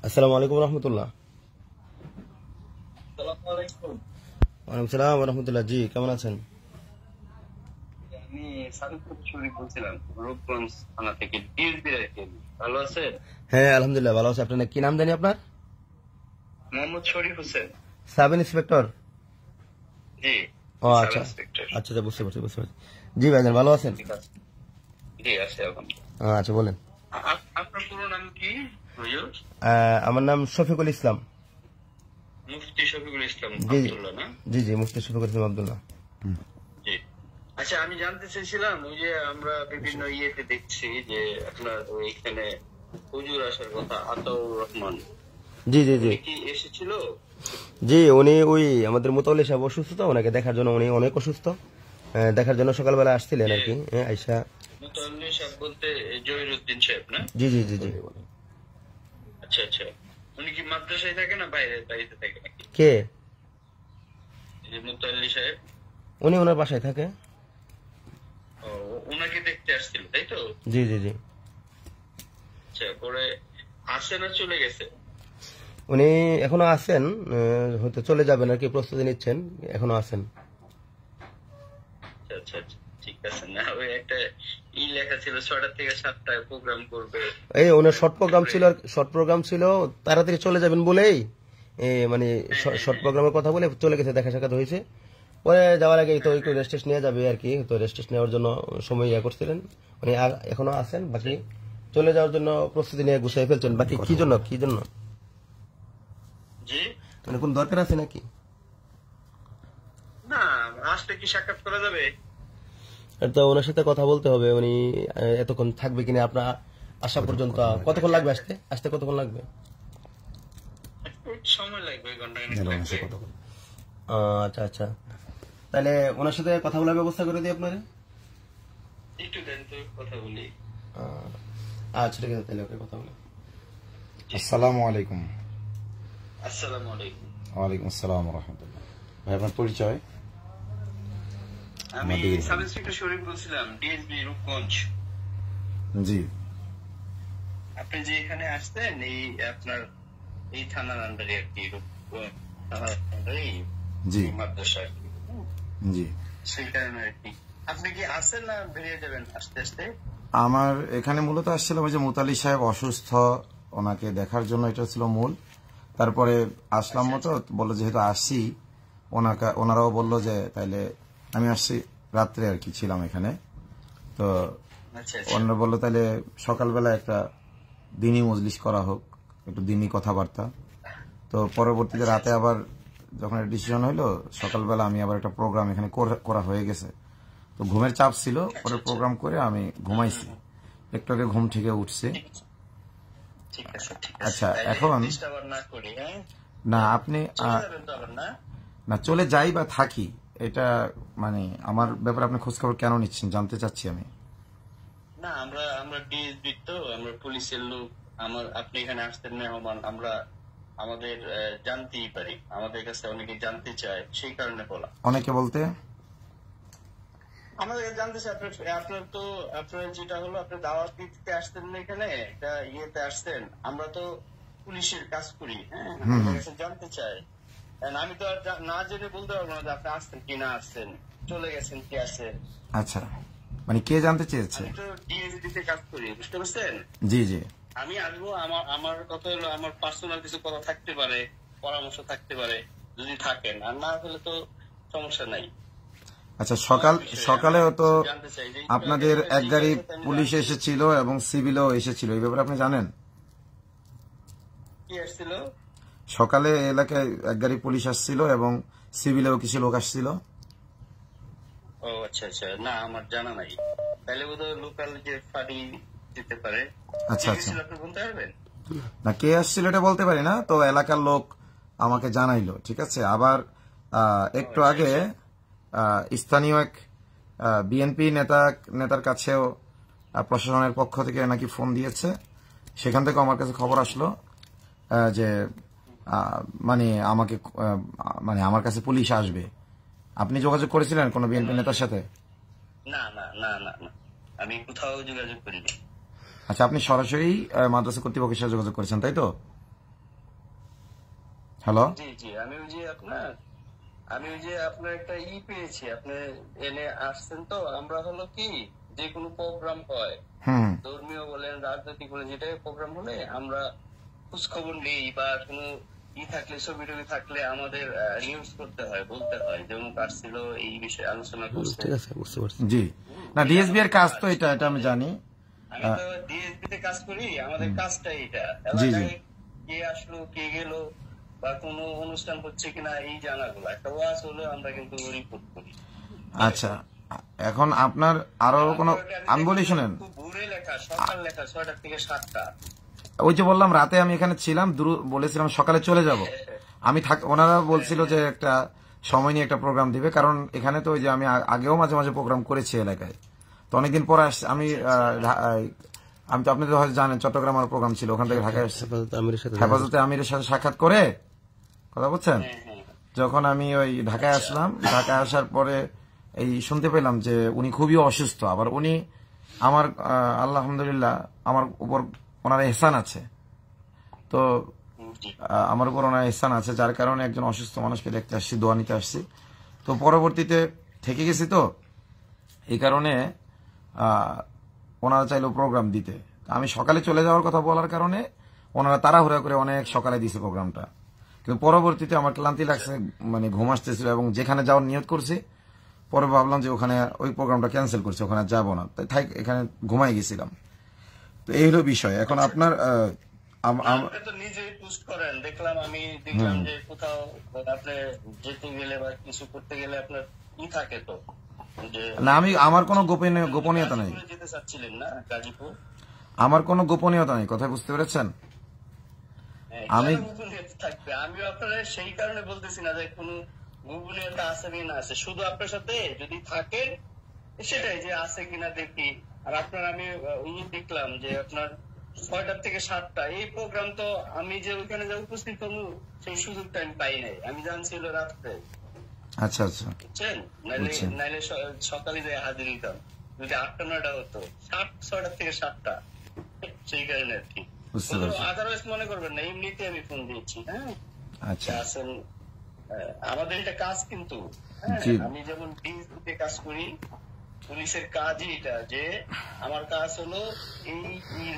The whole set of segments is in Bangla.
আসসালামু আলাইকুম রহমতুল্লাহ। ওয়ালাইকুম সালাম রহমতুল্লাহ। জি কেমন আছেন? আমি সাদিকুল শরীফ বলছিলাম, রূপগঞ্জ থানা থেকে। ভালো আছেন? হ্যাঁ আলহামদুলিল্লাহ ভালো আছে। আপনার কি নাম জানি আপনার? মোহাম্মদ শরীফ হোসেন। Sub inspector? জি। ও আচ্ছা আচ্ছা, বুঝতে পারছি। জি ভাইজান ভালো আছেন? জি আছে আলহামদুলিল্লাহ। আচ্ছা বলেন। আপনার পুরো নাম কি? আমার নাম শফিকুল ইসলাম। মুফতি শফিকুল ইসলাম জি আব্দুল্লাহ না? জি জি, মুফতি শফিকুল ইসলাম আব্দুল্লাহ। জি। আচ্ছা, আমি জানতে চাইছিলাম, ওই যে আমরা বিভিন্ন ইয়েতে দেখছি যে আপনার ওইখানে হুজুর আসার কথা, আতাউর রহমান। জি জি জি কি এসেছিল? জি, উনি ওই আমাদের মোতাউল্লি সাহেব অসুস্থ, তো ওনাকে দেখার জন্য, উনি অনেক অসুস্থ, দেখার জন্য সকালবেলা আসছিলেন আর কি। আইসা মোতাউল্লি সাহেব বলতে জহিরুদ্দিন সাহেব না? জি জি জি জি। আচ্ছা আচ্ছা, উনি কি মাদ্রাসায় থাকে না বাড়িতে থাকে নাকি? কে? মোতাউল্লি সাহেব। উনি ওনার বাসায় থাকে। ও, ওনাকে দেখতে আসছিল তাই তো? জি জি জি। আচ্ছা, পরে আসে না চলে গেছে? উনি এখনো আছেন, হয়তো চলে যাবেন আর কি, প্রস্তুতি নিচ্ছেন, এখনো আছেন। আচ্ছা আচ্ছা আচ্ছা, ঠিক আছে। না, ওই একটা লেখা ছিল 6টা থেকে 7টায় প্রোগ্রাম করবে। এই ওনার শর্ট প্রোগ্রাম ছিল, তাড়াতাড়ি চলে যাবেন বলেই মানে শর্ট প্রোগ্রামের কথা বলে চলে গেছে, দেখা সাক্ষাৎ হয়েছে। পরে যাওয়ার আগে তো একটু রেস্ট নিয়ে যাবে আর কি, তো রেস্ট নেওয়ার জন্য সময় করছিলেন। মানে এখনো আছেন, বাকি চলে যাওয়ার জন্য প্রস্তুতি নিয়ে গুছিয়ে ফেলছেন। বাকি কি জন্য জি, মানে কোন দরকার আছে নাকি? না, আসলে কি সাক্ষাৎ করা যাবে? তো ওনার সাথে কথা বলতে হবে, উনি এতক্ষণ থাকবে কিনা আপনার আসা পর্যন্ত। কতক্ষণ লাগবে আসতে কতক্ষণ লাগবে? সময় লাগবে, ঘন্টা। আচ্ছা আচ্ছা, তাহলে ওনার সাথে কথা বলার ব্যবস্থা করে দিই আপনার। একটু দেন তো, কথা বলি। আচ্ছা ঠিক আছে, তাহলে ওকে কথা বলি। আসসালামু আলাইকুম। আসসালামু আলাইকুম। ওয়ালাইকুম আসসালাম রাহমাতুল্লাহ। ভাই আপনার পরিচয়? আমি সাব ইন্সপেক্টর শরীফ বলছিলাম, ডিএসবি রূপগঞ্জ। জি। আপনি যে এখানে আসতেন, এই আপনার এই থানার আন্ডারে আর কি, থানার আন্ডারে জি মাদ্রাসা আর কি। জি, সেই কারণে আর কি। আপনি কি আসেন না বেরিয়ে যাবেন আস্তে আস্তে? আমার এখানে মূলত আসছিলাম ওই যে মুতালি সাহেব অসুস্থ, ওনাকে দেখার জন্য, এটা ছিল মূল। তারপরে আসলাম মতো, বললো যেহেতু আসছি, ওনারাও বললো যে তাইলে আমি আসছি রাত্রে আর কি, ছিলাম এখানে। তো ওনারা বললো তাইলে সকালবেলা একটা দিনী মজলিস করা হোক, একটু দিনী কথাবার্তা। তো পরবর্তীতে রাতে আবার যখন ডিসিশন হইলো, সকালবেলা আমি আবার একটা প্রোগ্রাম এখানে করা হয়ে গেছে। তো ঘুমের চাপ ছিল, পরে প্রোগ্রাম করে আমি ঘুমাইছি, একটু আগে ঘুম থেকে উঠছে। আচ্ছা, এখন না আপনি না চলে যাই বা থাকি, এটা মানে আমার ব্যাপারে আপনি খোঁজখবর কেন নিচ্ছেন জানতে চাচ্ছি আমি। না, আমরা ডিএসবি, তো আমরা পুলিশের লোক। আপনি এখানে আসতেন মেহমান, আমরা আমাদের জানতেই পারি, আমাদের কাছে অনেকে জানতে চায়, সেই কারণে বলা। অনেকে বলতে আমাদের জানতে চাই আপনার যেটা হলো, আপনি দাওয়াত দিতে আসতেন না এখানে, একটা ইয়েতে আসতেন। আমরা তো পুলিশের কাজ করি, হ্যাঁ, আমাদের কাছে জানতে চাই। আমি তো আর না জেনে বলতে পারবো না যে আপনি আসতেন কি না আসতেন, চলে গেছেন কি আসেন। আচ্ছা, মানে কে জানতে চেয়েছে? আমি তো ডিএসবি তে কাজ করি, বুঝতে পারছেন? জি জি। আমি আসবো, আমার কথা হলো, আমার পার্সোনাল কিছু কথা থাকতে পারে, পরামর্শ থাকতে পারে, যদি থাকেন। আর না হলে তো সমস্যা নাই। আচ্ছা, সকালে তো আপনাদের এক গাড়ি পুলিশ এসেছিল এবং সিভিলও এসেছিল, এই ব্যাপারে আপনি জানেন? কি আসছিল? সকালে এলাকায় এক গাড়ি পুলিশ আসছিল এবং সিভিলেও কিছু লোক আসছিল। ও আচ্ছা আচ্ছা, না আমার জানা নাই। তাহলে বোধহয় লোকাল যে ফাঁড়ি দিতে পারে। আচ্ছা আচ্ছা, আপনি বলতে পারবেন? না কে আসছিল এটা বলতে পারি না, তো এলাকার লোক আমাকে জানাইলো। ঠিক আছে, আবার একটু আগে স্থানীয় এক বিএনপি নেতার কাছেও প্রশাসনের পক্ষ থেকে নাকি ফোন দিয়েছে, সেখান থেকে আমার কাছে খবর আসলো যে মানে আমার কাছে পুলিশ আসবে। আপনি যোগাযোগ করেছিলেন কোন বিএনপি নেতার সাথে? না না না না না। আমি কোথাও যোগাযোগ করিনি। আচ্ছা, আপনি সরাসরি মাদ্রাসা কর্তৃপক্ষের সাথে যোগাযোগ করেছেন, তাই তো? হ্যালো। জি জি, আমি ওই যে আপনার একটা পেয়েছি, আপনি এনে আসছেন তো। আমরা হলো কি, যে কোনো প্রোগ্রাম হয়, হুম। ধর্মীয় বলেন রাজনৈতিক বলেন, যেটা প্রোগ্রাম হলে আমরা খোঁজ খবর নেই, বা কোনো থাকলে, ছবি টবি থাকলে আমাদের নিউজ করতে হয়, বলতে হয় যে অমুক আসছিল, এই বিষয়ে আলোচনা করছে। ঠিক আছে, বুঝতে পারছি। জি, না ডিএসবি এর কাজ তো এটা আমি জানি। আমি তো ডিএসপি তে কাজ করি, আমাদের কাজটা এটা। জি জি এলাকায় কে আসলো, কে গেল, বা কোনো অনুষ্ঠান হচ্ছে কিনা এই জানাগুলো, একটা ওয়াজ হলে আমরা কিন্তু রিপোর্ট করি। আচ্ছা, এখন আপনার আরো কোনো, আমি বলি শুনেন, খুব ভোরে লেখা, সকাল লেখা 6টা থেকে 7টা। ওই যে বললাম রাতে আমি এখানে ছিলাম, বলেছিলাম সকালে চলে যাব। আমি ওনারা বলছিল যে একটা সময় নিয়ে একটা প্রোগ্রাম দিবে, কারণ এখানে তো ওই যে আমি আগেও মাঝে মাঝে প্রোগ্রাম করেছি এলাকায়, তো অনেকদিন পরে আসছি আমি। আমি তো আপনি তো হয়তো জানেন চট্টগ্রাম আমার প্রোগ্রাম ছিল, ওখান থেকে ঢাকায় আসছি। হেফাজতে আমিরের সাথে সাক্ষাৎ করে, কথা বলছেন, যখন আমি ওই ঢাকায় আসলাম, ঢাকায় আসার পরে এই শুনতে পেলাম যে উনি খুবই অসুস্থ। আবার উনি আমার আলহামদুলিল্লাহ আমার উপর ওনার এহসান আছে, তো আমার উপর ওনার এহসান আছে, যার কারণে একজন অসুস্থ মানুষকে দেখতে আসছি, দোয়া নিতে আসছি। তো পরবর্তীতে থেকে গেছি, তো এই কারণে ওনারা চাইলো প্রোগ্রাম দিতে। আমি সকালে চলে যাওয়ার কথা বলার কারণে ওনারা তাড়াহুড়া করে অনেক সকালে দিছে প্রোগ্রামটা, কিন্তু পরবর্তীতে আমার ক্লান্তি লাগছে, মানে ঘুম আসতেছিল, এবং যেখানে যাওয়ার নিয়ত করছি পরে ভাবলাম যে ওখানে ওই প্রোগ্রামটা ক্যান্সেল করছি, ওখানে যাবো না, তাই এখানে ঘুমাই গেছিলাম। তো এই হলো বিষয়। এখন আপনার আপনি তো নিজেই পোস্ট করেন, আমি দেখলাম যে কোথাও আপনি যেতে গেলে বা কিছু করতে গেলে আপনার থাকে তো, না, আমি আমার কোনো গোপনীয়তা নেই, যেতে চাচ্ছিলেন না গাজীপুর? আমার কোনো গোপনীয়তা নেই, কথা বুঝতে পেরেছেন? আমি থাকবে, আমিও আপনার সেই কারণে বলতেছি না যে কোনো গোপনীয়তা আছে কি না আছে, শুধু আপনার সাথে যদি থাকে সেটাই, যে আছে কিনা দেখি। আর আপনার আমি দেখলাম যে আপনার 6টা থেকে 7টা এই প্রোগ্রাম, তো আমি যে ওইখানে যে উপস্থিত হবো সেই সুযোগটা আমি পাই নাই, আমি জানছিল রাত্রে। আচ্ছা আচ্ছা, বুঝছেন, নাইলে সকালে যে হাজির দিতাম, যদি 8টা-9টা হতো, 6টা থেকে 7টা, সেই কারণে আর কি। আদারওয়াইজ মনে করবেন না, এমনিতে আমি ফোন দিয়েছি। হ্যাঁ, আচ্ছা, আসেন, আমাদের এটা কাজ কিন্তু, আমি যেমন ডিএসপিতে কাজ করি, পুলিশের কাজই এটা, যে আমার কাজ হলো এই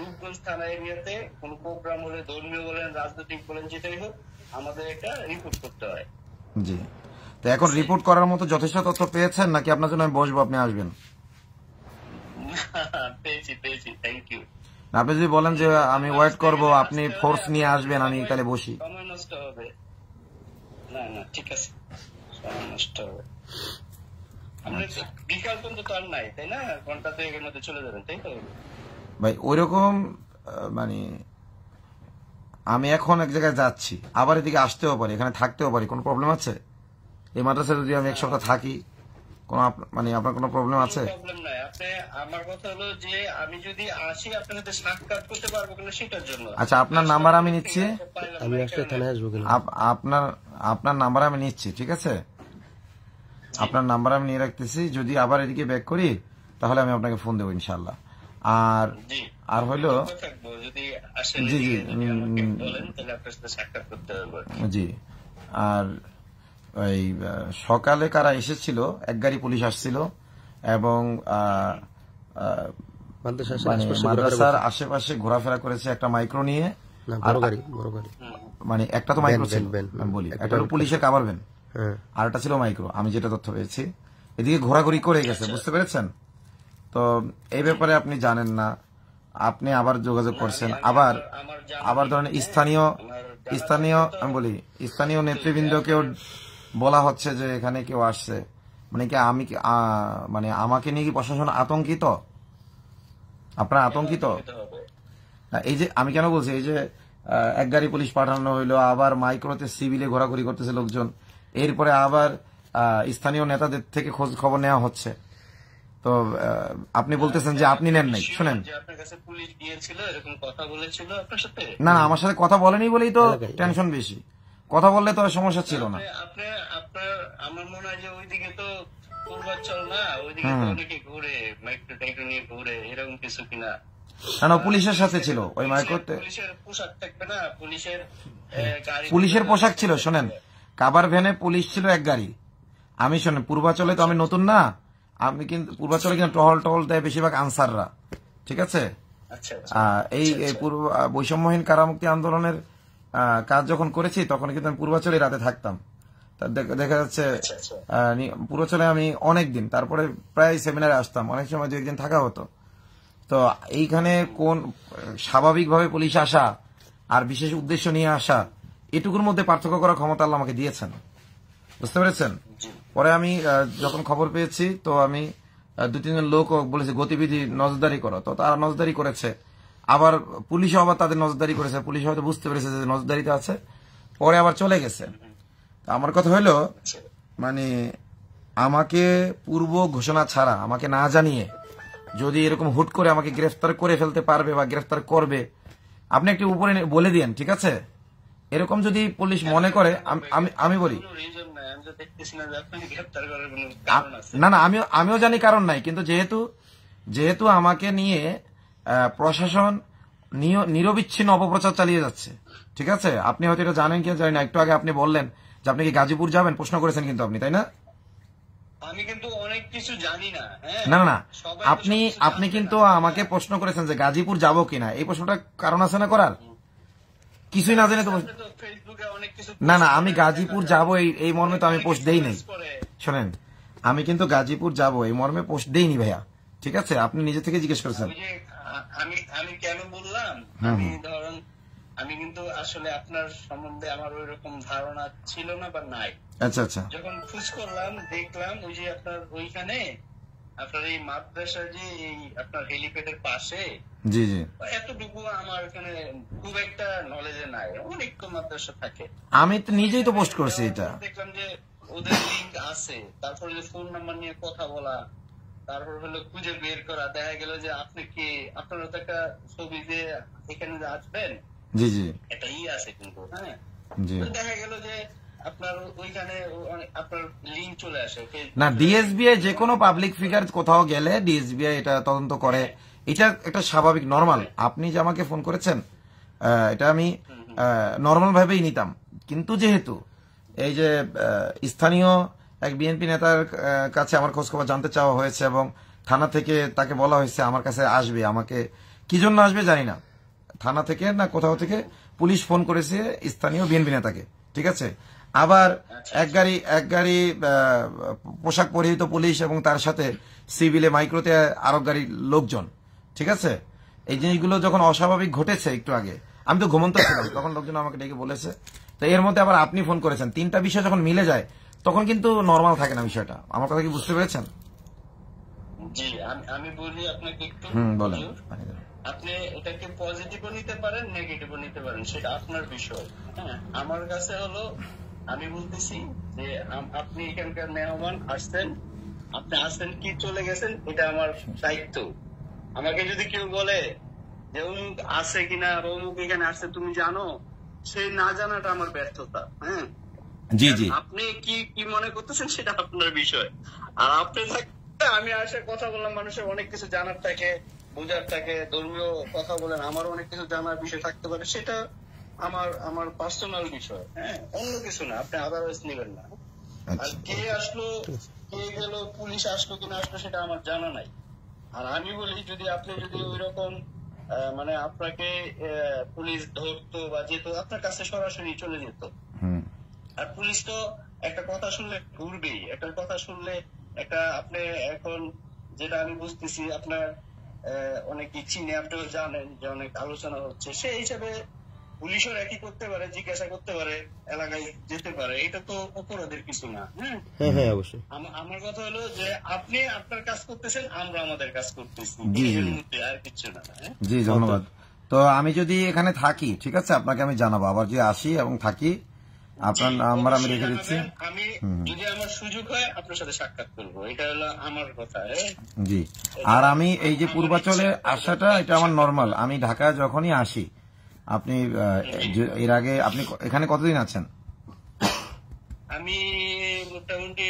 রূপগঞ্জ থানা এরিয়াতে কোন প্রোগ্রাম হলে, ধর্মীয় বলেন রাজনৈতিক বলেন যেটাই হোক, আমাদের এটা রিপোর্ট করতে হয়। জি, তো এখন রিপোর্ট করার মতো যথেষ্ট তথ্য পেয়েছেন নাকি আপনার জন্য আমি বসবো, আপনি আসবেন? পেয়েছি, থ্যাংক ইউ। আপনি যদি বলেন যে আমি ওয়েট করব, আপনি ফোর্স নিয়ে আসবেন, আমি তাহলে বসি। সময় নষ্ট হবে না, ঠিক আছে, সময় নষ্ট হবে। বিকাল পর্যন্ত তো আর নাই, তাই না? ঘন্টা 2-এর মধ্যে চলে যাবেন, তাই তো? ভাই ওইরকম, মানে আমি এখন এক জায়গায় যাচ্ছি, আবার এদিকে আসতেও পারি, এখানে থাকতেও পারি, কোনো প্রবলেম আছে? এই মাদ্রাসায় যদি আমি 1 সপ্তাহ থাকি, কোন মানে আপনার কোনো প্রবলেম আছে? প্রবলেম নাই। আপনি, আমার কথা হলো যে আমি যদি আসি আপনার সাথে সাক্ষাৎ করতে পারবো কিনা সেটার জন্য। আচ্ছা, আপনার নাম্বার আমি নিচ্ছি, আমি আসলে থানায় আসবো কিনা? আপনার নাম্বার আমি নিচ্ছি, ঠিক আছে? আপনার নাম্বার আমি নিয়ে রাখতেছি, যদি আবার এদিকে ব্যাক করি তাহলে আমি আপনাকে ফোন দেবো ইনশাল্লাহ। আর হইলো জি জি জি, আর ওই সকালে কারা এসেছিল, এক গাড়ি পুলিশ আসছিল, এবং মাদ্রাসার আশেপাশে ঘোরাফেরা করেছে একটা মাইক্রো নিয়ে, মানে একটা তো মাইক্রো ছিল, আমি বলি একটা পুলিশের কাভার ভ্যান, আর একটা ছিল মাইক্রো, আমি যেটা তথ্য পেয়েছি। এদিকে ঘোরাঘুরি করে গেছে, বুঝতে পেরেছেন? তো এই ব্যাপারে আপনি জানেন না, আপনি আবার যোগাযোগ করছেন, আবার ধরেন স্থানীয় আমি বলি স্থানীয় নেতৃবৃন্দকেও বলা হচ্ছে যে এখানে কেউ আসছে, মানে কি আমি মানে আমাকে নিয়ে কি প্রশাসন আতঙ্কিত? আপনারা আতঙ্কিত? এই যে আমি কেন বলছি, এই যে এক গাড়ি পুলিশ পাঠানো হইলো, আবার মাইক্রোতে সিভিলে ঘোরাঘুরি করতেছে লোকজন, এরপরে আবার স্থানীয় নেতাদের থেকে খোঁজ খবর নেওয়া হচ্ছে। তো আপনি বলতেছেন যে আপনি নেন নাই, শুনেন, না না, আমার সাথে কথা বলেনি বলেই তো টেনশন বেশি, কথা বললে তো সমস্যা ছিল না। আমার মনে হয় যে ওইদিকে তো পূর্বাঞ্চল না, ওইদিকে তো অনেকে ঘুরে, মাইক্রো টাইক্রো নিয়ে ঘুরে, এরকম কিছু কিনা? না পুলিশের সাথে ছিল ওই মাইক্রোতে। পুলিশের পোশাক থাকবে না, পুলিশের গাড়ি, পুলিশের পোশাক ছিল। শোনেন, কাভার ভ্যানে পুলিশ ছিল এক গাড়ি। আমি শোনেন, পূর্বাচলে তো আমি নতুন না, আমি কিন্তু পূর্বাচলে কিন্তু টহল দেয় বেশিরভাগ আনসাররা, ঠিক আছে। আচ্ছা এই বৈষম্যহীন কারামুক্তি আন্দোলনের কাজ যখন করেছি তখন কিন্তু আমি পূর্বাচলে রাতে থাকতাম। দেখা যাচ্ছে পূর্বাচলে আমি অনেকদিন, তারপরে প্রায় সেমিনারে আসতাম, অনেক সময় 2 একদিন থাকা হতো। তো এইখানে কোন স্বাভাবিকভাবে পুলিশ আসা আর বিশেষ উদ্দেশ্য নিয়ে আসা, এটুকুর মধ্যে পার্থক্য করার ক্ষমতা আল্লাহ আমাকে দিয়েছেন, বুঝতে পেরেছেন। পরে আমি যখন খবর পেয়েছি তো আমি 2-3 জন লোক বলেছে গতিবিধি নজরদারি করো, তো তারা নজরদারি করেছে। আবার পুলিশও আবার তাদের নজরদারি করেছে, পুলিশ হয়তো বুঝতে পেরেছে যে নজরদারিতে আছে, পরে আবার চলে গেছে। আমার কথা হলো, মানে আমাকে পূর্ব ঘোষণা ছাড়া, আমাকে না জানিয়ে যদি এরকম হুট করে আমাকে গ্রেফতার করে ফেলতে পারবে বা গ্রেফতার করবে, আপনি একটু উপরে বলে দিয়েন, ঠিক আছে। এরকম যদি পুলিশ মনে করে, আমি বলি না না, আমিও জানি কারণ নাই, কিন্তু যেহেতু আমাকে নিয়ে প্রশাসন নিরবিচ্ছিন্ন অপপ্রচার চালিয়ে যাচ্ছে, ঠিক আছে। আপনি হয়তো এটা জানেন কি জানি না, একটু আগে আপনি বললেন যে আপনি কি গাজীপুর যাবেন, প্রশ্ন করেছেন কিন্তু আপনি, তাই না? আমি কিন্তু অনেক কিছু জানি না। না না, আপনি কিন্তু আমাকে প্রশ্ন করেছেন যে গাজীপুর যাবো কিনা, এই প্রশ্নটা কারণ আছে না করার? কিছুই না জানে তো না না, আমি গাজীপুর যাবো এই মর্মে তো আমি পোস্ট দেই নাই। শোনেন, আমি কিন্তু গাজীপুর যাবো এই মর্মে পোস্ট দেইনি ভাইয়া, ঠিক আছে। আপনি নিজে থেকে জিজ্ঞেস করেছেন। আমি কেন বললাম, ধরুন আমি কিন্তু আসলে আপনার সম্বন্ধে আমার ওই রকম ধারণা ছিল না বা নাই। আচ্ছা আচ্ছা। যখন খোঁজ করলাম দেখলাম ওই যে আপনার ওইখানে আপনার এই মাদ্রাসা যে এই আপনার হেলিপ্যাডের পাশে, জি জি, এতটুকু আমার এখানে খুব একটা নলেজে নাই, অনেক তো মাদ্রাসা থাকে। আমি তো নিজেই তো পোস্ট করছি এটা, দেখলাম যে ওদের লিঙ্ক আছে, তারপরে যে ফোন নাম্বার নিয়ে কথা বলা, তারপর হলো খুঁজে বের করা, দেখা গেল যে আপনি কি, আপনার তো একটা ছবি যে এখানে যে আসবেন, জি জি, এটা আছে কিন্তু, হ্যাঁ জি, দেখা গেল যে আপনার ওইখানে আপনার লিঙ্ক চলে আসে না। ডিএসবিআই যে কোনো পাবলিক ফিগার কোথাও গেলে ডিএসবিআই এটা তদন্ত করে, এটা একটা স্বাভাবিক নরমাল। আপনি যে আমাকে ফোন করেছেন এটা আমি নরমাল ভাবেই নিতাম, কিন্তু যেহেতু এই যে স্থানীয় এক বিএনপি নেতার কাছে আমার খোঁজখবর জানতে চাওয়া হয়েছে এবং থানা থেকে তাকে বলা হয়েছে আমার কাছে আসবে, আমাকে কি জন্য আসবে জানি না, থানা থেকে না কোথাও থেকে পুলিশ ফোন করেছে স্থানীয় বিএনপি নেতাকে, ঠিক আছে। আবার এক গাড়ি পোশাক পরিহিত পুলিশ এবং তার সাথে সিভিলে মাইক্রোতে আরো গাড়ির লোকজন, ঠিক আছে। এই জিনিসগুলো যখন অস্বাভাবিক ঘটেছে একটু আগে, আমি তো ঘুমন্ত ছিলাম, তখন লোকজন আমাকে ডেকে বলেছে। তো এর মধ্যে আবার আপনি ফোন করেছেন, 3টা বিষয় যখন মিলে যায় তখন কিন্তু নর্মাল থাকে না বিষয়টা। আমার কথা কি বুঝতে পেরেছেন? জি, আমি বলি আপনাকে একটু, বলেন। আপনি এটাকে পজিটিভও নিতে পারেন, নেগেটিভও নিতে পারেন, সেটা আপনার বিষয়। হ্যাঁ, আমার কাছে হলো, আমি বলতেছি যে আপনি এখানকার মেহমান আসছেন, আপনি আসছেন কি চলে গেছেন, এটা আমার দায়িত্ব। আমাকে যদি কেউ বলে যে অমুক আছে কিনা বা অমুক এখানে আসছে তুমি জানো, সেই না জানাটা আমার ব্যর্থতা। হ্যাঁ, জি জি, আপনি কি মনে করতেছেন সেটা আপনার বিষয়। আর আপনি আমি আসে কথা বললাম, মানুষের অনেক কিছু জানার থাকে, বোঝার থাকে, ধর্মীয় কথা বলেন, আমারও অনেক কিছু জানার বিষয় থাকতে পারে, সেটা আমার পার্সোনাল বিষয়। হ্যাঁ, অন্য কিছু না, আপনি আদারওয়াইজ নেবেন না। আর কে আসলো কে গেল, পুলিশ আসলো কিনা আসলো সেটা আমার জানা নাই। আর আমি বলি, আপনি যদি ওই রকম মানে আপনাকে পুলিশ ধরতো বা যেত, আপনার কাছে সরাসরি চলে যেত। আর পুলিশ তো একটা কথা শুনলে ঘুরবেই, একটা কথা শুনলে একটা, আপনি এখন যেটা আমি বুঝতেছি আপনার অনেক চিনে, আপনিও জানেন যে অনেক আলোচনা হচ্ছে, সেই হিসাবে পুলিশও একই করতে পারে, জিজ্ঞাসা করতে পারে, এলাকায় যেতে পারে, এটা তো অপরাধের কিছু না। হ্যাঁ হ্যাঁ অবশ্যই। আমার কথা হলো যে আপনি আপনার কাজ করতেছেন, আমরা আমাদের কাজ করতেছি, আর কিছু না। জি ধন্যবাদ। তো আমি যদি এখানে থাকি, ঠিক আছে, আপনাকে আমি জানাবো, আবার যদি আসি এবং থাকি আপনার নাম্বার আমি রেখে দিচ্ছি। আমি যদি আমার সুযোগ হয় আপনার সাথে সাক্ষাৎ করবো, এটা হলো আমার কথা। জি, আর আমি এই যে পূর্বাচলে আসাটা এটা আমার নরমাল। আমি ঢাকায় যখনই আসি, আপনি এর আগে আপনি এখানে কতদিন আছেন? আমি মোটামুটি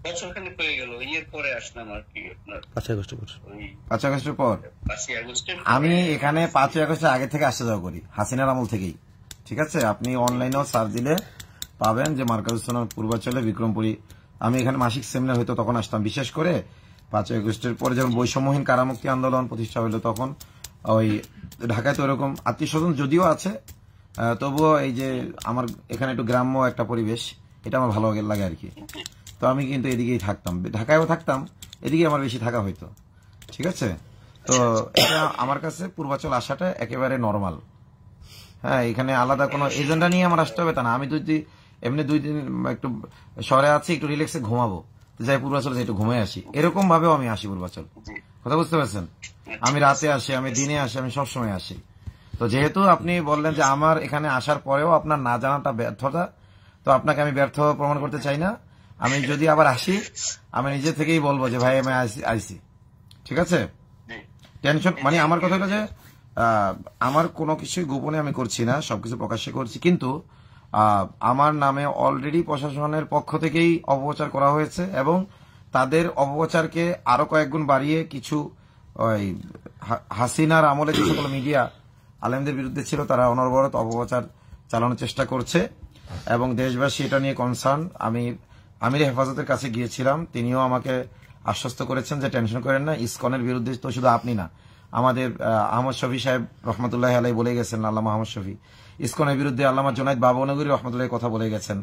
বছরখানেক হয়ে গেল, ইয়ের পরে আসলাম আর কি, আপনার 5 আগস্ট পর। ওই 5 আগস্টের পর 5ই আগস্টের আমি এখানে 5 আগস্টের আগে থেকে আসা যাওয়া করি, হাসিনার আমল থেকেই। ঠিক আছে, আপনি অনলাইনেও সার্চ দিলে পাবেন যে মার্কাজুসসালাম পূর্বাচলে বিক্রমপুরী। আমি এখানে মাসিক সেমিনার হইতো, তখন আসতাম। বিশেষ করে 5 আগস্টের পরে যখন বৈষম্যহীন কারামুক্তি আন্দোলন প্রতিষ্ঠা হইলো, তখন ওই ঢাকায় তো এরকম আত্মীয় স্বজন যদিও আছে, তবুও এই যে আমার এখানে একটু গ্রাম্য একটা পরিবেশ, এটা আমার ভালো লাগে আর কি। তো আমি কিন্তু এদিকেই থাকতাম, ঢাকায়ও থাকতাম, এদিকে আমার বেশি থাকা হইতো। ঠিক আছে, তো এটা আমার কাছে পূর্বাচল আসাটা একেবারে নর্মাল। হ্যাঁ, এখানে আলাদা কোনো এজেন্ডা নিয়ে আমার আসতে হবে তা না। আমি এমনি 2 দিন একটু শহরে আছি, একটু রিল্যাক্সে ঘুমাবো, যাই পূর্বাচল যাই একটু ঘুমাই আসি, এরকম ভাবেও আমি আসি পূর্বাচল। কথা বুঝতে পারছেন? আমি রাতে আসি, আমি দিনে আসি, আমি সবসময় আসি। তো যেহেতু আপনি বললেন যে আমার এখানে আসার পরেও আপনার না জানাটা ব্যর্থতা, তো আপনাকে আমি ব্যর্থ প্রমাণ করতে চাই না। আমি যদি আবার আসি, আমি নিজে থেকেই বলবো যে ভাই আমি আইসি। ঠিক আছে, টেনশন মানে আমার কথা হলো যে আমার কোনো কিছুই গোপনে আমি করছি না, সবকিছু প্রকাশ্যে করছি। কিন্তু আমার নামে অলরেডি প্রশাসনের পক্ষ থেকেই অপপ্রচার করা হয়েছে, এবং তাদের অপপ্রচারকে আরো কয়েক গুণ বাড়িয়ে কিছু ওই হাসিনার আমলে যে সকল মিডিয়া আলেমদের বিরুদ্ধে ছিল, তারা অনবরত অপপ্রচার চালানোর চেষ্টা করছে, এবং দেশবাসী এটা নিয়ে কনসার্ন। আমি আমির হেফাজতের কাছে গিয়েছিলাম, তিনিও আমাকে আশ্বস্ত করেছেন যে টেনশন করেন না, ইসকনের বিরুদ্ধে তো শুধু আপনি না, আমাদের আহমদ শফি সাহেব রহমতুল্লাহ আলাই বলে গেছেন, আল্লামা আহমদ শফি, ইসকনের বিরুদ্ধে আল্লামা জুনাইদ বাবনগরী রহমতুল্লাহ কথা বলে গেছেন।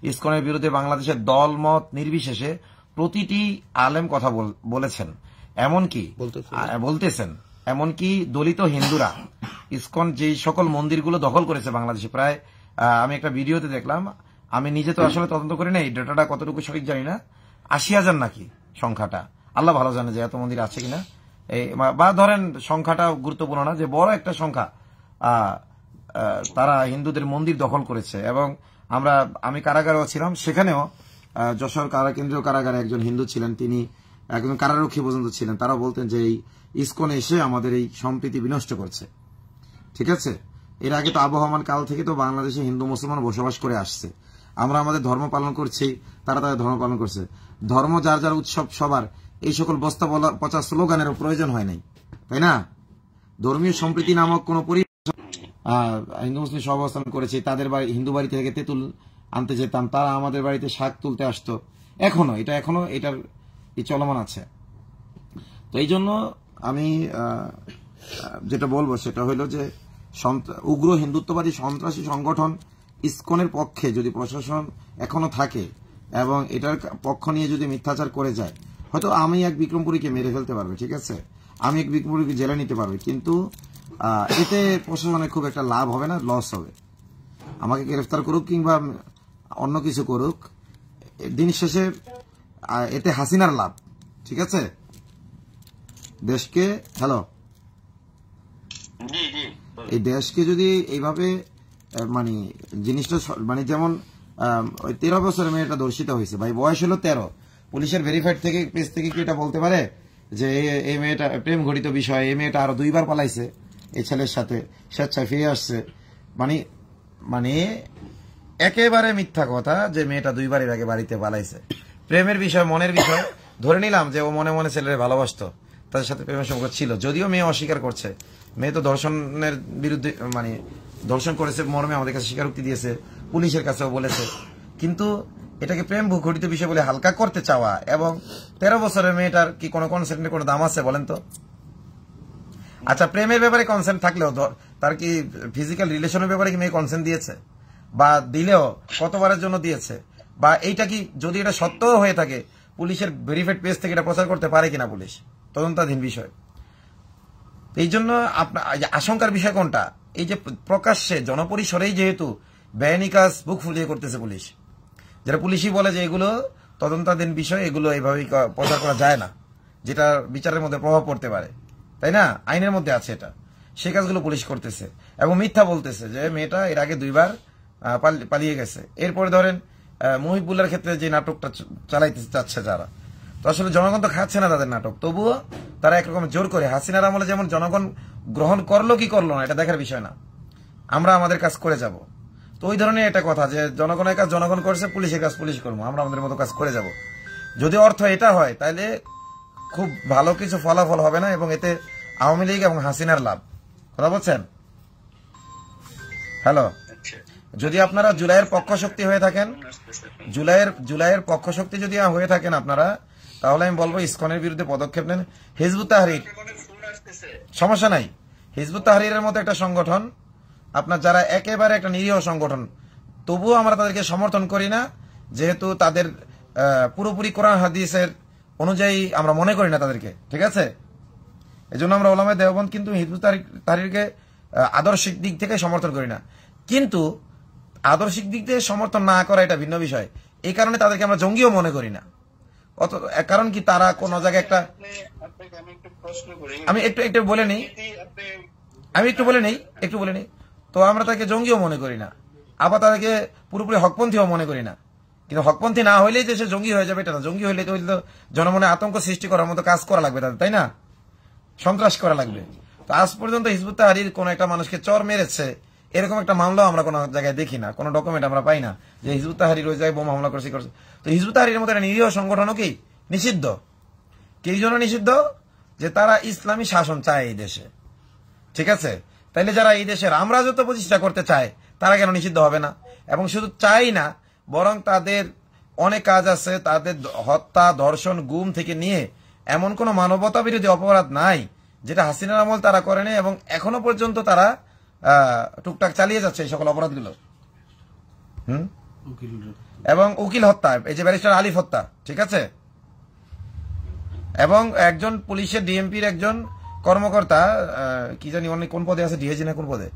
ইসকনের বিরুদ্ধে বাংলাদেশের দলমত নির্বিশেষে প্রতিটি আলেম কথা বলেছেন, এমনকি বলতেছেন, এমনকি দলিত হিন্দুরা ইসকন যে সকল মন্দিরগুলো দখল করেছে বাংলাদেশে, প্রায় আমি একটা ভিডিওতে দেখলাম, আমি নিজে তো আসলে তদন্ত করি না, এই ডেটাটা কতটুকু সঠিক জানি না, 80,000 নাকি সংখ্যাটা, আল্লাহ ভালো জানে যে এত মন্দির আছে কিনা, বা ধরেন সংখ্যাটা গুরুত্বপূর্ণ না, যে বড় একটা সংখ্যা তারা হিন্দুদের মন্দির দখল করেছে। এবং আমি কারাগারেও ছিলাম, সেখানেও যশোর কেন্দ্রীয় কারাগারে একজন হিন্দু ছিলেন, তিনি একজন কারারক্ষী পর্যন্ত ছিলেন, তারা বলতেন যে এই ইসকন এসে আমাদের এই সম্প্রীতি বিনষ্ট করছে। ঠিক আছে, এর আগে তো আবহমান কাল থেকে তো বাংলাদেশে হিন্দু মুসলমান বসবাস করে আসছে, আমরা আমাদের ধর্ম পালন করছি, তারা তাদের ধর্ম পালন করছে। ধর্ম যার যার উৎসব সবার, এই সকল বস্তা পচা স্লোগানের প্রয়োজন হয় নাই, তাই না? ধর্মীয় সম্প্রীতি নামক কোন হিন্দু মুসলিম সহ অবস্থান করেছে, তাদের হিন্দু বাড়ি থেকে তেঁতুল আনতে যেতাম, তারা আমাদের বাড়িতে শাক তুলতে আসতো, এখনো এটার চলমান আছে। তো এই জন্য আমি যেটা বলবো সেটা হলো যে উগ্র হিন্দুত্ববাদী সন্ত্রাসী সংগঠন ইসকনের পক্ষে যদি প্রশাসন এখনো থাকে এবং এটার পক্ষ নিয়ে যদি মিথ্যাচার করে যায়, হয়তো আমি এক বিক্রমপুরীকে মেরে ফেলতে পারবে, ঠিক আছে, আমি এক বিক্রমপুরীকে জেলে নিতে পারবে, কিন্তু এতে প্রশাসনের খুব একটা লাভ হবে না, লস হবে। আমাকে গ্রেফতার করুক কিংবা অন্য কিছু করুক, দিন শেষে এতে হাসিনার লাভ। ঠিক আছে, দেশকে এই দেশকে যদি এইভাবে মানে জিনিসটা মানে যেমন 13 বছরের মেয়েটা ধর্ষিত হয়েছে, ভাই বয়স হলো 13, পুলিশের ভেরিফাইড থেকে পেজ থেকে কি এটা বলতে পারে যে এই মেয়েটা প্রেম ঘটিত বিষয়, এই মেয়েটা আরো 2 বার পালাইছে এই ছেলের সাথে, স্বেচ্ছায় ফিরে আসছে, মানে একেবারে মিথ্যা কথা যে মেয়েটা 2 বার এর আগে বাড়িতে পালাইছে। প্রেমের বিষয়, মনের বিষয়, ধরে নিলাম যে ও মনে মনে ছেলের ভালোবাসতো, তাদের সাথে প্রেমের সম্পর্ক ছিল, যদিও মেয়ে অস্বীকার করছে, মেয়ে তো ধর্ষণের বিরুদ্ধে মানে ধর্ষণ করেছে মর্মে আমাদের কাছে স্বীকারোক্তি দিয়েছে, পুলিশের কাছেও বলেছে, কিন্তু এটাকে প্রেম ঘটিত বিষয় বলে হালকা করতে চাওয়া, এবং 13 বছরের মেয়েটার কি কোনো কনসেন্টের কোনো দাম আছে বলেন তো? আচ্ছা, প্রেমের ব্যাপারে কনসেন্ট থাকলেও তার কি ফিজিক্যাল রিলেশনের ব্যাপারে কি মেয়ে কনসেন্ট দিয়েছে, বা দিলেও কতবারের জন্য দিয়েছে, বা এইটা কি যদি এটা সত্যও হয়ে থাকে পুলিশের ভেরিফাইড পেজ থেকে এটা প্রচার করতে পারে কিনা পুলিশ, তদন্তাধীন বিষয়। এই জন্য আপনার আশঙ্কার বিষয় কোনটা, এই যে প্রকাশ্যে জনপরিসরেই যেহেতু বেআইনি কাজ বুক ফুলিয়ে করতেছে পুলিশ, যেটা পুলিশই বলে যে এগুলো তদন্তাধীন বিষয়, এগুলো এইভাবেই প্রচার করা যায় না, যেটা বিচারের মধ্যে প্রভাব পড়তে পারে, তাই না, আইনের মধ্যে আছে এটা, সেই কাজগুলো পুলিশ করতেছে এবং মিথ্যা বলতেছে যে মেয়েটা এর আগে 2 বার পালিয়ে গেছে। এরপরে ধরেন মহিবুল্লার ক্ষেত্রে যে নাটকটা চালাইতে চাচ্ছে যারা, তো আসলে জনগণ তো খাচ্ছে না তাদের নাটক, তবুও তারা একরকম জোর করে, হাসিনার আমলে যেমন জনগণ গ্রহণ করলো কি করলো না এটা দেখার বিষয় না, আমরা আমাদের কাজ করে যাব। তো ওই ধরনের একটা কথা যে জনগণের কাজ জনগণ করছে, পুলিশের কাজ পুলিশ করবো, আমরা আমাদের মতো কাজ করে যাব। যদি অর্থ এটা হয় তাহলে খুব ভালো কিছু ফলাফল হবে না, এবং এতে আওয়ামী লীগ এবং হাসিনার লাভ। কথা বলছেন? হ্যালো, আচ্ছা, যদি আপনারা জুলাইয়ের পক্ষ শক্তি হয়ে থাকেন, জুলাইয়ের পক্ষ শক্তি যদি হয়ে থাকেন আপনারা, তাহলে আমি বলবো ইসকনের বিরুদ্ধে পদক্ষেপ নেন। হিজবুত তাহরির, ফোন আসতেছে। সমস্যা নাই, হিজবুত তাহরিরের মতো একটা সংগঠন, আপনার যারা একেবারে একটা নিরীহ সংগঠন, তবুও আমরা তাদেরকে সমর্থন করি না, যেহেতু তাদের পুরোপুরি কোরআন হাদিসের অনুযায়ী আমরা মনে করি না তাদেরকে, ঠিক আছে? এই জন্য আমরা ওলামায়ে দেওবন্দ কিন্তু হিজবুত তাহরিরকে আদর্শিক দিক থেকে সমর্থন করি না। কিন্তু আদর্শিক দিক থেকে সমর্থন না করা এটা ভিন্ন বিষয়। এই কারণে তাদেরকে আমরা জঙ্গিও মনে করি না। কারণ কি, তারা কোন জায়গায় একটা, আপনাকে আমি একটু প্রশ্ন করি। আমি একটু বলে নিই, আমি একটু বলে নিই, তো আমরা তাকে জঙ্গিও মনে করি না, আবার তাদেরকে পুরোপুরি হকপন্থীও মনে করি না। কিন্তু হকপন্থী না হইলেই যে সে জঙ্গি হয়ে যাবে এটা না। জঙ্গি হইলে তো জনমনে আতঙ্ক সৃষ্টি করার মতো কাজ করা লাগবে তাদের, তাই না? সন্ত্রাস করা লাগবে। তো আজ পর্যন্ত হিজবুত তাহরির কোন একটা মানুষকে চর মেরেছে এরকম একটা মামলাও আমরা কোনো জায়গায় দেখি না, কোনো ডকুমেন্ট আমরা পাই না যে হিজবুত তাহরির ওই জায়গায় বোমা হামলা করছে। তো হিজবুত তাহরিরের মতো একটা নিরীহ সংগঠনও কি নিষিদ্ধ? কি জন্য নিষিদ্ধ? যে তারা ইসলামী শাসন চায় এই দেশে, ঠিক আছে? তাইলে যারা এই দেশের রামরাজত্ব প্রতিষ্ঠা করতে চায় তারা কেন নিষিদ্ধ হবে না? এবং শুধু চাই না, বরং তাদের অনেক কাজ আছে। তাদের হত্যা, ধর্ষণ, গুম থেকে নিয়ে এমন কোন মানবতা বিরোধী অপরাধ নাই যেটা হাসিনার আমল তারা করেনি, এবং এখনো পর্যন্ত তারা টুকটাক চালিয়ে যাচ্ছে এই সকল অপরাধগুলো। এবং উকিল হত্যা, এই যে ব্যারিস্টার আলিফ হত্যা, ঠিক আছে? এবং একজন পুলিশের ডিএমপির একজন কর্মকর্তা, কি জানি অনেক কোন পদে আছে, ডিএজি না কোন পদে,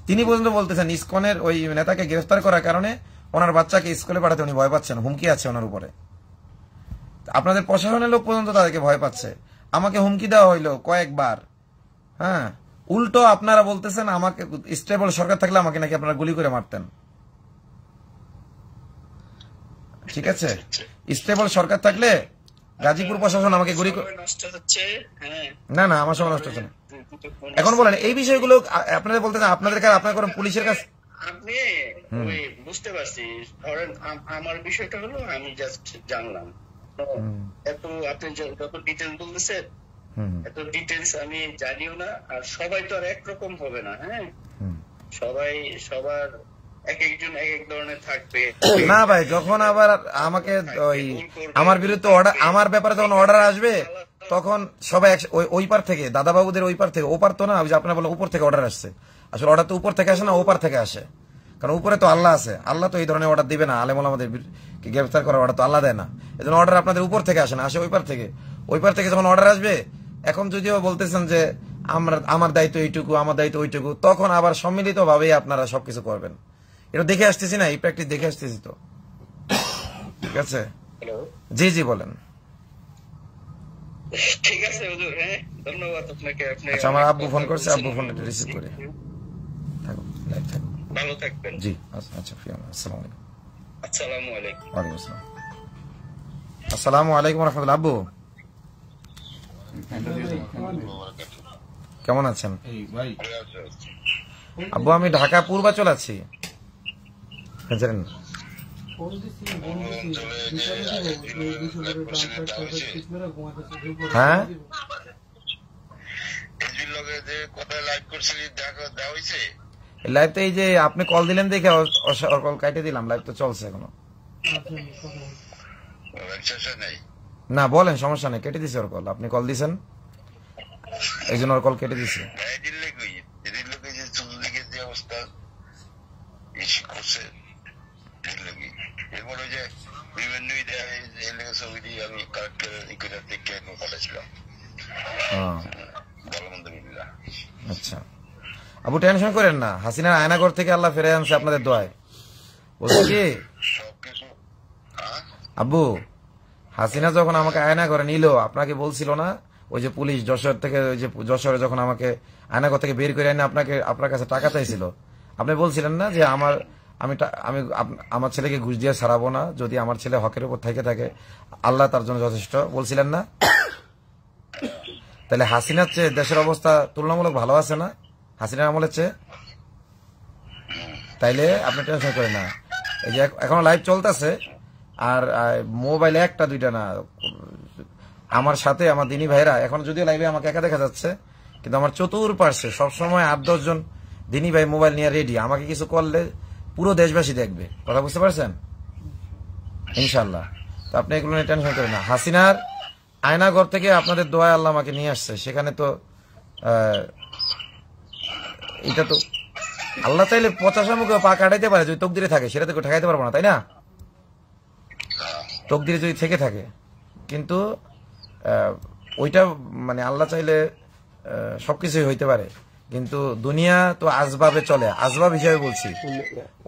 তিনি পর্যন্ত বলতেছেন ইসকনের ওই নেতাকে গ্রেফতার করার কারণে ওনার বাচ্চাকে স্কুলে পাঠাতে উনি ভয় পাচ্ছেন, হুমকি আছে ওনার উপরে। আপনাদের প্রশাসনের লোক পর্যন্ত তাদেরকে ভয় পাচ্ছে। আমাকে হুমকি দেওয়া হইলো কয়েকবার। হ্যাঁ, উল্টো আপনারা বলতেছেন আমাকে স্টেবল সরকার থাকলে আমাকে নাকি আপনারা গুলি করে মারতেন। ঠিক আছে, স্টেবল সরকার থাকলে গাজীপুর প্রশাসন আমাকে গুলি করে, না না আমার সময় নষ্ট হচ্ছে না। এখন বলেন এই বিষয়গুলো আপনাদের বলতেছেন, আপনাদের আপনার কোন পুলিশের কাছে আপনি বুঝতে পারছি। ধরেন আমার বিষয়টা হলো আমি জাস্ট জানলাম এত, আপনি যত ডিটেলস বলতেছেন এত ডিটেলস আমি জানিও না। আর সবাই তো আর একরকম হবে না। হ্যাঁ, সবাই সবার এক একজন এক এক ধরনের থাকবে না ভাই। যখন আবার আমাকে ওই আমার বিরুদ্ধে অর্ডার, আমার ব্যাপারে যখন অর্ডার আসবে তখন সবাই ওই পার থেকে, দাদাবাবুদের ওই পার থেকে, ও পার তো না, আপনার বলেন উপর থেকে অর্ডার আসছে। আসলে অর্ডার তো উপর থেকে আসে না, ও পার থেকে আসে। কারণ উপরে তো আল্লাহ আছে, আল্লাহ তো এই ধরনের অর্ডার দিবে না। আলেম ওলামাদের গ্রেফতার করার অর্ডার তো আল্লাহ দেয় না। এই জন্য অর্ডার আপনাদের উপর থেকে আসে না, আসে ওই পার থেকে। ওই পার থেকে যখন অর্ডার আসবে, এখন যদিও বলতেছেন যে আমার দায়িত্ব এইটুকু, আমার দায়িত্ব ওইটুকু, তখন আবার সম্মিলিত ভাবেই আপনারা সবকিছু করবেন। এটা দেখে আসতেছি না, এই প্র্যাকটিস দেখে আসতেছি তো। ঠিক আছে, জি জি বলেন। ঠিক আছে হুজুর, হ্যাঁ ধন্যবাদ আপনাকে। আচ্ছা, আমার আব্বু ফোন করছে, আব্বু ফোনটা রিসিভ করে থাকুন, লাইভ থাকুন, ভালো থাকবেন। জি আচ্ছা, আসসালামু আলাইকুম। আসসালামু আলাইকুম। ওয়ালাইকুম আসসালাম। আসসালামু আলাইকুম রাহমাতুল্লাহ। আব্বু কেমন আছেন? আব্বু আমি ঢাকা পূর্বাচল আছি, জানেন? হ্যাঁ, লাইভ তো এই যে আপনি কল দিলেন দেখে কল কাটে দিলাম, লাইভ তো চলছে এখনো। না বলেন, সমস্যা নেই, কেটে দিছে ওর কল। আপনি কল দিছেন এই জন্য ওর কল কেটে দিছে। আচ্ছা আবু, টেনশন করেন না, হাসিনার আয়নাঘর থেকে আল্লাহ ফিরে আনছে আপনাদের দোয়ায়। বলছি কি আব্বু, হাসিনা যখন আমাকে আয়নাঘরে নিল, আপনাকে বলছিল না ওই যে পুলিশ যশোর থেকে, ওই যে যশোরে যখন আমাকে আয়নাঘর থেকে বের করে এনে আপনার কাছে টাকা চাইছিল, আপনি বলছিলেন না যে আমার ছেলেকে ঘুষ দিয়ে ছাড়াবো না, যদি আমার ছেলে হকের উপর থেকে থাকে আল্লাহ তার জন্য যথেষ্ট, বলছিলেন না? তাহলে হাসিনার চেয়ে দেশের অবস্থা তুলনামূলক ভালো আছে না হাসিনার আমলের চেয়ে? তাইলে আপনি টেনশন করেন না। এই যে এখনো লাইভ চলতেছে, আর মোবাইলে একটা দুইটা না, আমার সাথে আমার দিনী ভাইরা এখন যদিও লাইভে আমাকে একা দেখা যাচ্ছে, কিন্তু আমার চতুর্পার্শ্বে সবসময় 8-10 জন দিনী ভাই মোবাইল নিয়ে রেডি। আমাকে কিছু করলে পুরো দেশবাসী দেখবে, কথা বুঝতে পারছেন ইনশাল্লাহ। তো আপনি এগুলো নিয়ে টেনশন করেন না। হাসিনার আয়নাঘর থেকে আপনাদের দোয়ায় আল্লাহ আমাকে নিয়ে আসছে, সেখানে তো এটা তো আল্লাহ চাইলে 50 মুখে পা কাটাইতে পারে, যদি তকদিরে থাকে, সেটা তো কেউ ঠেকাইতে পারবো না, তাই না? তকদিরে যদি থেকে থাকে, কিন্তু ওইটা মানে আল্লাহ চাইলে সবকিছুই হইতে পারে, কিন্তু দুনিয়া তো আসবাবে চলে, আসবাব হিসেবে বলছি।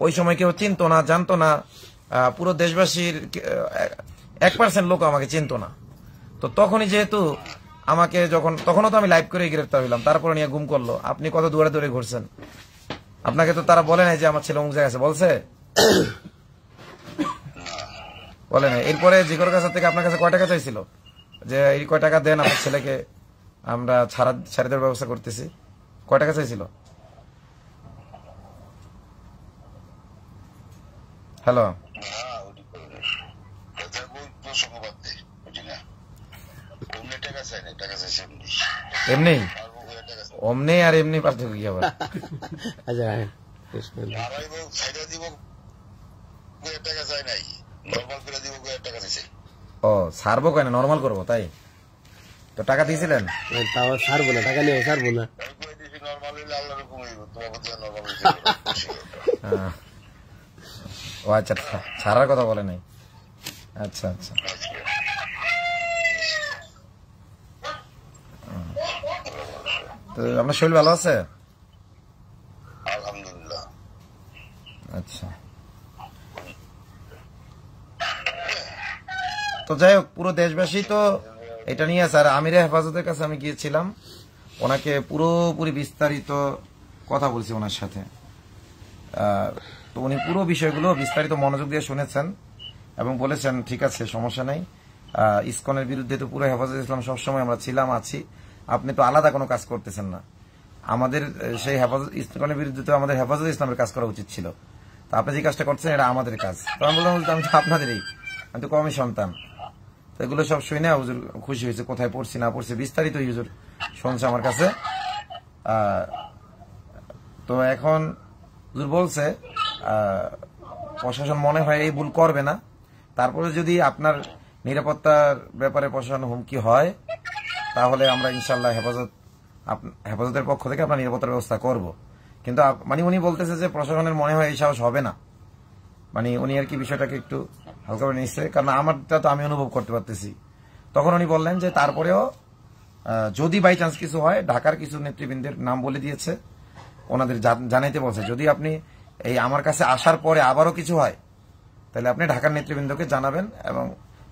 ওই সময় কেউ চিনতো না, জানতো না, পুরো দেশবাসীর 1% লোক আমাকে চিনতো না। তো তখনই যেহেতু আমাকে তখনও তো আমি লাইভ করে গ্রেফতার হইলাম, তারপরে নিয়ে গুম করলো। আপনি কত দূরে দূরে ঘুরছেন, আপনাকে তো তারা বলে নাই যে আমার ছেলে অমুক জায়গায় আছে, বলছে? বলে নাই। এরপরে জিকর কাছ থেকে আপনার কাছে কয় টাকা চাইছিল যে এই কয় টাকা দেন আপনার ছেলেকে আমরা ছাড়ে দেওয়ার ব্যবস্থা করতেছি? কয় টাকা চাইছিল? হ্যালো, এমনি অমনি আর এমনি পার্থক্য কি আবার? ও ছাড়বো কেন, নর্মাল করবো তাই তো টাকা দিয়েছিলেন? তাও ছাড়বো না, টাকা নিয়ে ছাড়বো না। ও আচ্ছা, ছাড়ার কথা বলে নাই। আচ্ছা আচ্ছা, তো আপনার শরীর ভালো আছে? আলহামদুলিল্লাহ। আচ্ছা, তো যাই হোক, পুরো দেশবাসী তো এটা নিয়ে আছে। আর আমিরে হেফাজতের কাছে আমি গিয়েছিলাম, ওনাকে পুরোপুরি বিস্তারিত কথা বলছি ওনার সাথে। তো উনি পুরো বিষয়গুলো বিস্তারিত মনোযোগ দিয়ে শুনেছেন এবং বলেছেন ঠিক আছে, সমস্যা নেই। ইসকনের বিরুদ্ধে তো পুরো হেফাজত ইসলাম সবসময় আমরা ছিলাম, আছি। আপনি তো আলাদা কোনো কাজ করতেছেন না, আমাদের সেই হেফাজত ইসকনের বিরুদ্ধে তো আমাদের হেফাজত ইসলামের কাজ করা উচিত ছিল। তো আপনি যে কাজটা করছেন এটা আমাদের কাজ। তো আমি বললাম আমি তো আপনাদেরই, আমি তো কমই সন্তান। তো এগুলো সব শুনে হুজুর খুশি হয়েছে, কোথায় পড়ছি না পড়ছি বিস্তারিত হুজুর শুনছে আমার কাছে। তো এখন হুজুর বলছে প্রশাসন মনে হয় এই ভুল করবে না, তারপরে যদি আপনার নিরাপত্তার ব্যাপারে প্রশাসন হুমকি হয় তাহলে আমরা ইনশাল্লাহ হেফাজতের পক্ষ থেকে আপনার নিরাপত্তার ব্যবস্থা করব। কিন্তু মানে উনি বলতেছে যে প্রশাসনের মনে হয় এই সাহস হবে না, মানে উনি আর কি বিষয়টাকে একটু হালকা করে নিচ্ছে, কারণ আমারটা তো আমি অনুভব করতে পারতেছি। তখন উনি বললেন যে তারপরেও যদি বাই চান্স কিছু হয়, ঢাকার কিছু নেতৃবৃন্দের নাম বলে দিয়েছে, ওনাদের জানাইতে বলছে যদি আপনি এই আমার কাছে আসার পরে আবারও কিছু হয় তাহলে আপনি ঢাকার নেতৃবৃন্দকে জানাবেন। এবং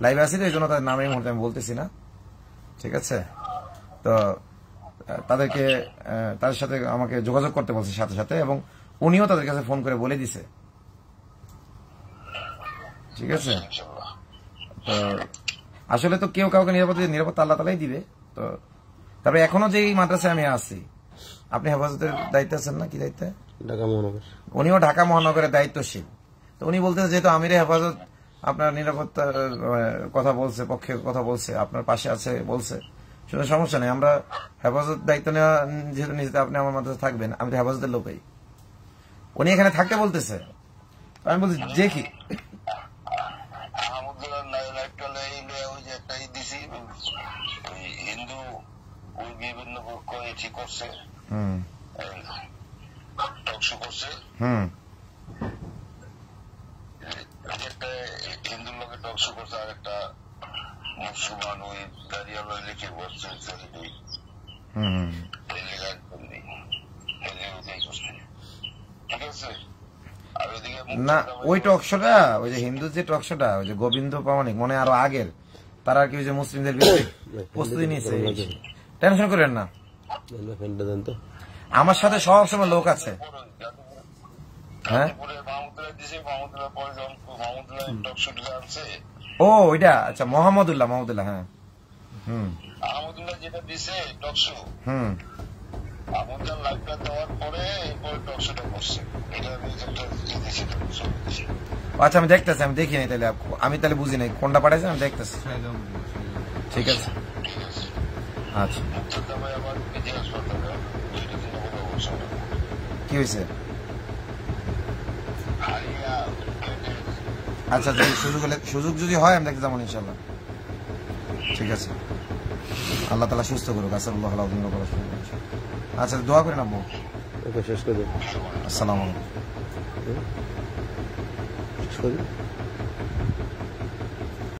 লাইভে আসি তো এই জন্য তাদের নাম এই মুহূর্তে আমি বলতেছি না, ঠিক আছে? তো তাদেরকে তাদের সাথে আমাকে যোগাযোগ করতে বলছে সাথে সাথে, এবং উনিও তাদের কাছে ফোন করে বলে দিছে, ঠিক আছে? তো আসলে তো কেউ কাউকে নিরাপত্তা আল্লাহ তালাই দিবে। তো তবে এখনো যে এই মাদ্রাসায় আমি আছি, আপনি হেফাজতের দায়িত্বে আছেন না? কি দায়িত্বে? ঢাকা মহানগর। উনিও ঢাকা মহানগরের দায়িত্বশীল। তো উনি বলতেছে যেহেতু আমিরে হেফাজত আপনার নিরাপত্তার কথা বলছে, পক্ষে কথা বলছে, আপনার পাশে আছে বলছে, শুধু সমস্যা নেই। আমরা হেফাজত দায়িত্ব নেওয়া যেহেতু নিজেতে আপনি আমার মাদ্রাসা থাকবেন, আমি তো হেফাজতের লোকই। উনি এখানে থাকতে বলতেছে, আমি বলছি দেখি হিন্দু ওই বিভিন্ন ঠিক করছে, টকশো করছে, একটা হিন্দুর লোকের টকশো করছে, আর একটা মুসলমান ওই দাঁড়িয়ে লিখে বসছে ঠিক আছে। না ওই টকশোটা, ওই যে হিন্দু যে টকশোটা, ওই যে গোবিন্দ প্রামাণিক মনে আরো আগের, তারা আর কি ওই যে মুসলিমদের বিরুদ্ধে প্রস্তুতি নিয়েছে। টেনশন করেন না, আমার সাথে সব সময় লোক আছে। হ্যাঁ, ও ওইটা আচ্ছা, মাহমুদুল্লাহ। হ্যাঁ, আহমদুল্লাহ যেটা দিছে টকশো, আমাদের লাইভটা দেওয়ার পরে এরপরে টকশোটা করছে। এটা আমি একটা দিয়েছি, আচ্ছা আমি দেখতেছি, আমি দেখি নাই তাহলে, আমি তাহলে বুঝি নাই কোনটা পাঠাইছেন, আমি দেখতেছি। ঠিক আছে, আচ্ছা আবার ইতিহাস করতে হবে, এটা কোনো অবসর কি হয়েছে? হারিয়া আচ্ছা যদি সুযোগ যদি হয় আমি দেখতে যাবো ইনশাল্লাহ। ঠিক আছে, আল্লাহ তাআলা সুস্থ করুক। আসাল্লাহ আচ্ছা দোয়া করেন আব্বু। ওকে, শেষ করে দিন। আসসালামু আলাইকুম। শেষ করে দিন।